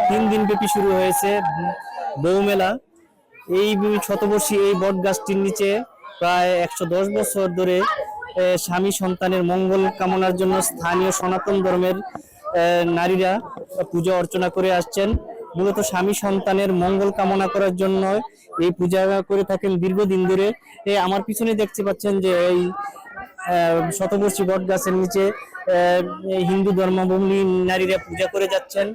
3 দিন ব্যাপী শুরু হয়েছে বউ মেলা। এই শতবর্ষী এই বট গাছটির নিচে প্রায় 110 বছর ধরে স্বামী সন্তানের মঙ্গল কামনার জন্য স্থানীয় সনাতন ধর্মের নারীরা পূজা অর্চনা করে আসছেন। মূলত স্বামী সন্তানের মঙ্গল কামনা করার জন্য এই পূজা করে থাকেন দীর্ঘদিন ধরে। আমার পিছনে দেখতে পাচ্ছেন যে এই শতবর্ষী বট গাছের নিচে হিন্দু ধর্মাবলম্বী নারীরা পূজা করে যাচ্ছেন।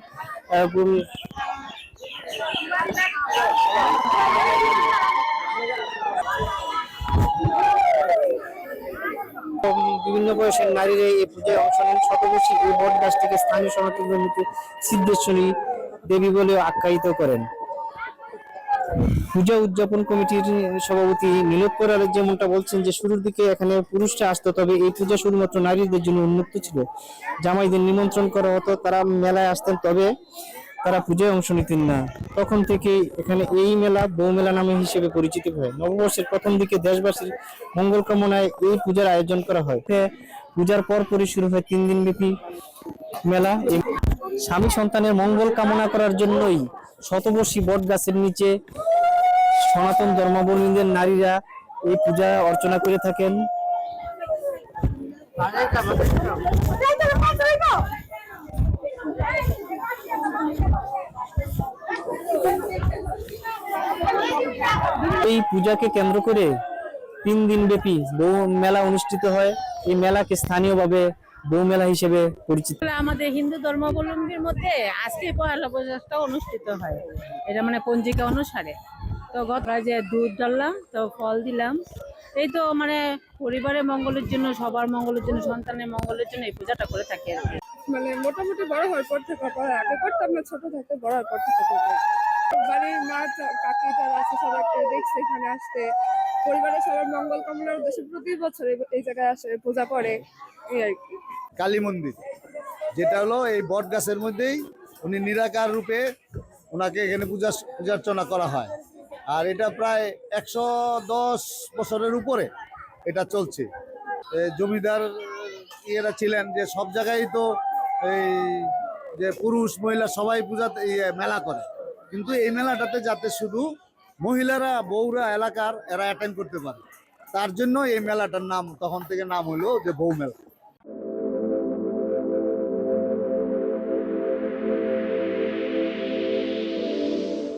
বিভিন্ন বয়সের নারীরা এই পূজায় অংশ নেন। শতবর্ষী এই বট গাছটিকে স্থানীয় সনাতন ধর্মীতে সিদ্ধেশ্বরী দেবী বলে আখ্যায়িত করেন। পূজা উদযাপন কমিটির সভাপতি নীলোৎপল আলী যেমনটা বলছেন যে শুরুর দিকে এখানে পুরুষরা আসতো, তবে এই পূজা শুধুমাত্র নারীদের জন্য উন্মুক্ত ছিল। জামাইদের নিমন্ত্রণ করা হতো, তারা মেলায় আসতেন, তবে তারা পূজায় অংশ নিতেন না। তখন থেকে এখানে এই মেলা বউ মেলা নামে হিসেবে পরিচিত হয়। নববর্ষের প্রথম দিকে দেশবাসীর মঙ্গল কামনায় এই পূজার আয়োজন করা হয়। পূজার পরপরই শুরু হয় 3 দিন ব্যাপী মেলা। স্বামী সন্তানের মঙ্গল কামনা করার জন্যই শতবর্ষী বট গাছের নিচে সনাতন ধর্মাবলম্বীদের নারীরা এই পূজা অর্চনা করে থাকেন। এই পূজাকে কেন্দ্র করে 3 দিন ব্যাপী বউ মেলা অনুষ্ঠিত হয়। এই মেলাকে স্থানীয়ভাবে বউ মেলা হিসেবে পরিচিত। আমাদের হিন্দু ধর্মাবলম্বীর মধ্যে আজকে পয়লা বৈশাখটা অনুষ্ঠিত হয়, এটা মানে পঞ্জিকা অনুসারে। তো গত যে দুধ ঢাললাম, তো ফল দিলাম, এই তো মানে পরিবারের মঙ্গলের জন্য, সবার মঙ্গলের জন্য, সন্তানের মঙ্গলের জন্য এই পূজাটা করে থাকি আর কি। মানে মোটামুটি বড় হওয়ার পর থেকে করা, আগে করতাম না, ছোট থাকতে, বড় হওয়ার পর থেকে বাড়ির মা কাকি যারা আছে সবাইকে দেখছে এখানে আসতে, পরিবারের সবার মঙ্গল কামনার উদ্দেশ্যে প্রতি বছর এই জায়গায় আসে, পূজা করে এই আর কি। কালী মন্দির যেটা হলো এই বট গাছের মধ্যেই উনি নিরাকার রূপে ওনাকে এখানে পূজা অর্চনা করা হয়। আর এটা প্রায় 110 বছরের উপরে এটা চলছে। জমিদার এরা ছিলেন যে সব জায়গায় তো এই যে পুরুষ মহিলা সবাই পূজাতে মেলা করে, কিন্তু এই মেলাটাতে যাতে শুধু মহিলারা বউরা এলাকার এরা অ্যাটেন্ড করতে পারে, তার জন্য এই মেলাটার নাম তখন থেকে নাম হলো যে বউ মেলা।